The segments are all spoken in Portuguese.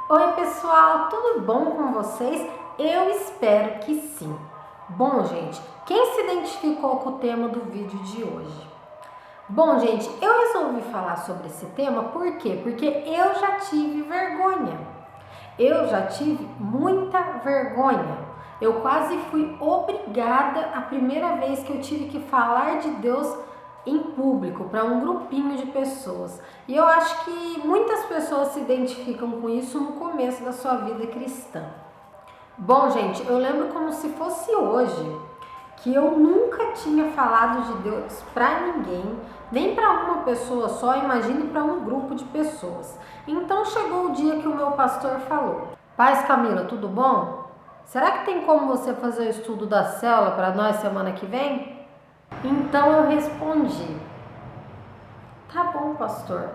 Oi pessoal, tudo bom com vocês? Eu espero que sim. Bom, gente, quem se identificou com o tema do vídeo de hoje? Bom, gente, eu resolvi falar sobre esse tema por quê? Porque eu já tive vergonha. Eu já tive muita vergonha. Eu quase fui obrigada a primeira vez que eu tive que falar de Deus em público para um grupinho de pessoas. E eu acho que muitas pessoas se identificam com isso no começo da sua vida cristã. Bom, gente, eu lembro como se fosse hoje que eu nunca tinha falado de Deus para ninguém, nem para uma pessoa só, imagine para um grupo de pessoas. Então chegou o dia que o meu pastor falou: Paz Camila, tudo bom? Será que tem como você fazer o estudo da célula para nós semana que vem? Então eu respondi: Tá bom, pastor,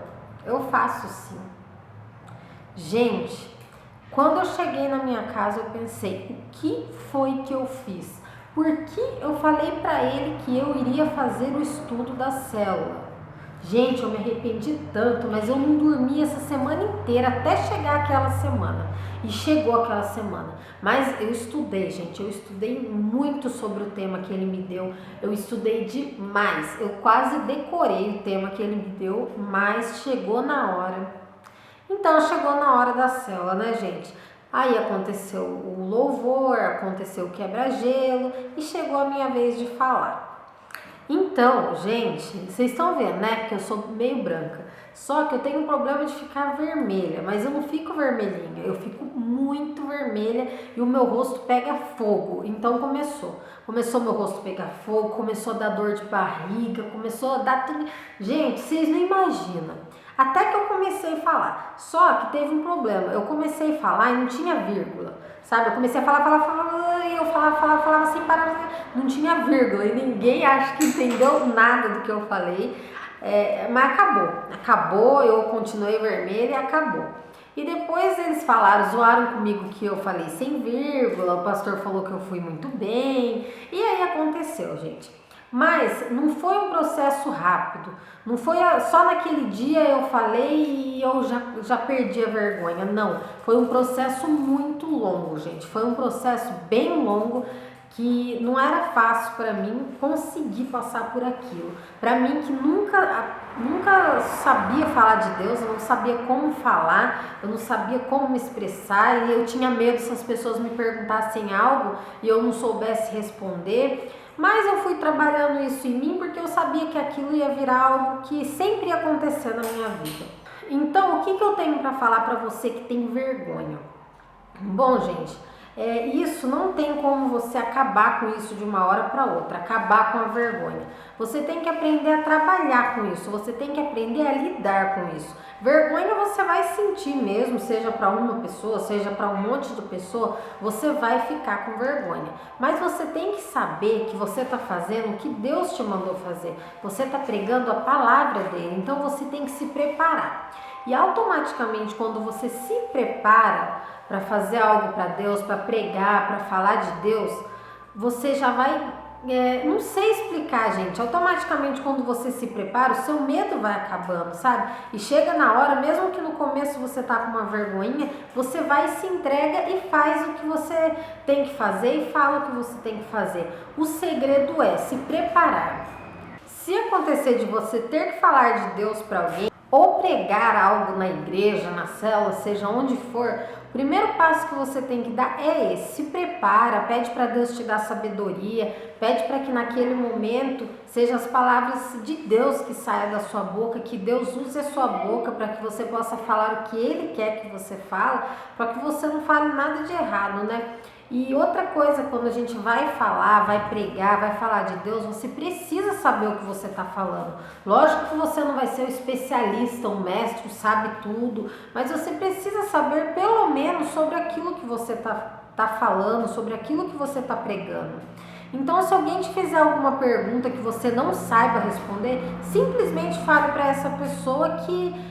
eu faço sim. Gente, quando eu cheguei na minha casa, eu pensei: o que foi que eu fiz? Por que eu falei para ele que eu iria fazer o estudo da célula? Gente, eu me arrependi tanto, mas eu não dormi essa semana inteira até chegar aquela semana. E chegou aquela semana. Mas eu estudei, gente, eu estudei muito sobre o tema que ele me deu. Eu estudei demais. Eu quase decorei o tema que ele me deu, mas chegou na hora. Então chegou na hora da célula, né, gente? Aí aconteceu o louvor, aconteceu o quebra-gelo e chegou a minha vez de falar. Então, gente, vocês estão vendo, né? Que eu sou meio branca. Só que eu tenho um problema de ficar vermelha, mas eu não fico vermelhinha, eu fico muito vermelha e o meu rosto pega fogo. Então começou meu rosto pegar fogo, começou a dar dor de barriga, começou a dar tudo. Gente, vocês não imaginam. Até que eu comecei a falar. Só que teve um problema. Eu comecei a falar e não tinha vírgula. Sabe? Eu comecei a falar, e eu falava sem parar. Não tinha vírgula. E ninguém acho que entendeu nada do que eu falei. Mas acabou, eu continuei vermelha e acabou. E depois eles zoaram comigo que eu falei sem vírgula, o pastor falou que eu fui muito bem, e aí aconteceu, gente. Mas não foi um processo rápido, não foi só naquele dia eu falei e eu já perdi a vergonha, não. Foi um processo muito longo, gente, foi um processo bem longo que não era fácil para mim conseguir passar por aquilo. Para mim que nunca sabia falar de Deus, eu não sabia como falar, eu não sabia como me expressar e eu tinha medo se as pessoas me perguntassem algo e eu não soubesse responder. Mas eu fui trabalhando isso em mim porque eu sabia que aquilo ia virar algo que sempre ia acontecer na minha vida. Então, o que eu tenho para falar para você que tem vergonha? Bom, gente, isso não tem como você acabar com isso de uma hora para outra, acabar com a vergonha. Você tem que aprender a trabalhar com isso, você tem que aprender a lidar com isso. Vergonha você vai sentir mesmo, seja para uma pessoa, seja para um monte de pessoa, você vai ficar com vergonha. Mas você tem que saber que você está fazendo o que Deus te mandou fazer. Você está pregando a palavra dele, então você tem que se preparar. E automaticamente quando você se prepara para fazer algo para Deus, para pregar, para falar de Deus, você já vai, não sei explicar, gente, automaticamente quando você se prepara, o seu medo vai acabando, sabe? E chega na hora, mesmo que no começo você tá com uma vergonhinha, você vai, se entrega e faz o que você tem que fazer e fala o que você tem que fazer. O segredo é se preparar. Se acontecer de você ter que falar de Deus para alguém, ou pregar algo na igreja, na célula, seja onde for, o primeiro passo que você tem que dar é esse: se prepara, pede para Deus te dar sabedoria, pede para que naquele momento sejam as palavras de Deus que saiam da sua boca, que Deus use a sua boca para que você possa falar o que Ele quer que você fale, para que você não fale nada de errado, né? E outra coisa, quando a gente vai falar, vai pregar, vai falar de Deus, você precisa saber o que você está falando. Lógico que você não vai ser um especialista, um mestre, sabe tudo, mas você precisa saber pelo menos sobre aquilo que você tá falando, sobre aquilo que você está pregando. Então, se alguém te fizer alguma pergunta que você não saiba responder, simplesmente fale para essa pessoa que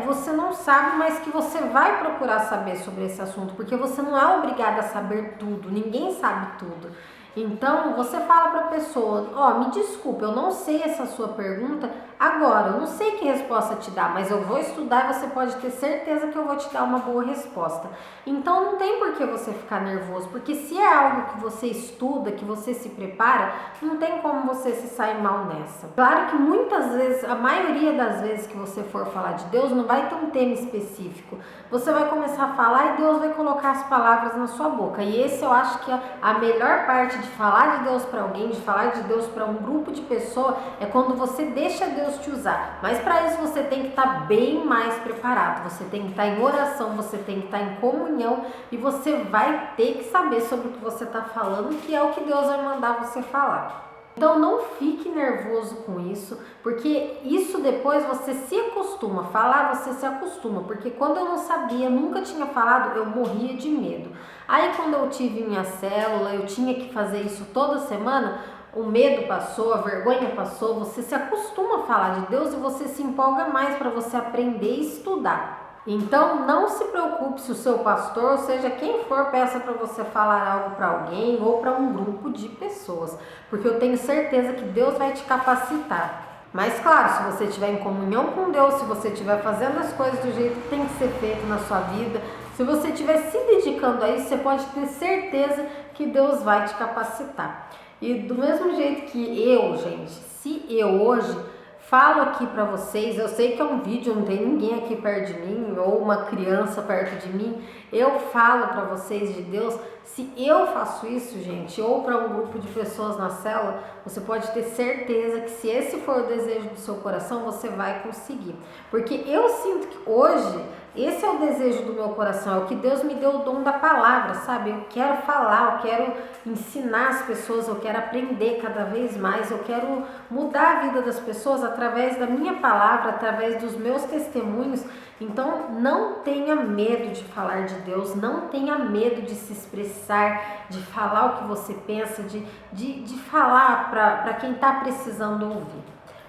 você não sabe, mas que você vai procurar saber sobre esse assunto, porque você não é obrigada a saber tudo, ninguém sabe tudo. Então você fala para a pessoa: me desculpa, eu não sei essa sua pergunta, Agora, eu não sei que resposta te dar, mas eu vou estudar e você pode ter certeza que eu vou te dar uma boa resposta. Então não tem por que você ficar nervoso, porque se é algo que você estuda, que você se prepara, não tem como você se sair mal nessa. Claro que muitas vezes, a maioria das vezes que você for falar de Deus, não vai ter um tema específico. Você vai começar a falar e Deus vai colocar as palavras na sua boca. E esse eu acho que a melhor parte de falar de Deus para alguém, de falar de Deus para um grupo de pessoas, é quando você deixa Deus te usar. Mas para isso você tem que estar bem mais preparado. Você tem que estar em oração, você tem que estar em comunhão e você vai ter que saber sobre o que você está falando, que é o que Deus vai mandar você falar. Então não fique nervoso com isso, porque isso depois você se acostuma. Falar você se acostuma, porque quando eu não sabia, nunca tinha falado, eu morria de medo. Aí quando eu tive minha célula, eu tinha que fazer isso toda semana, o medo passou, a vergonha passou, você se acostuma a falar de Deus e você se empolga mais para você aprender e estudar. Então não se preocupe se o seu pastor, ou seja, quem for, peça para você falar algo para alguém ou para um grupo de pessoas, porque eu tenho certeza que Deus vai te capacitar. Mas claro, se você estiver em comunhão com Deus, se você estiver fazendo as coisas do jeito que tem que ser feito na sua vida, se você estiver se dedicando a isso, você pode ter certeza que Deus vai te capacitar. E do mesmo jeito que eu, gente, se eu hoje falo aqui pra vocês, eu sei que é um vídeo, não tem ninguém aqui perto de mim, ou uma criança perto de mim, eu falo pra vocês de Deus. Se eu faço isso, gente, ou para um grupo de pessoas na célula, você pode ter certeza que se esse for o desejo do seu coração, você vai conseguir. Porque eu sinto que hoje, esse é o desejo do meu coração, é o que Deus me deu o dom da palavra, sabe? Eu quero falar, eu quero ensinar as pessoas, eu quero aprender cada vez mais, eu quero mudar a vida das pessoas através da minha palavra, através dos meus testemunhos. Então não tenha medo de falar de Deus, não tenha medo de se expressar, de falar o que você pensa, de falar para quem está precisando ouvir.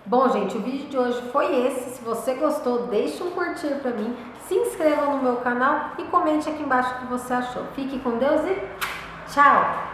Bom, gente, o vídeo de hoje foi esse. Se você gostou, deixe um curtir para mim, se inscreva no meu canal e comente aqui embaixo o que você achou. Fique com Deus e tchau!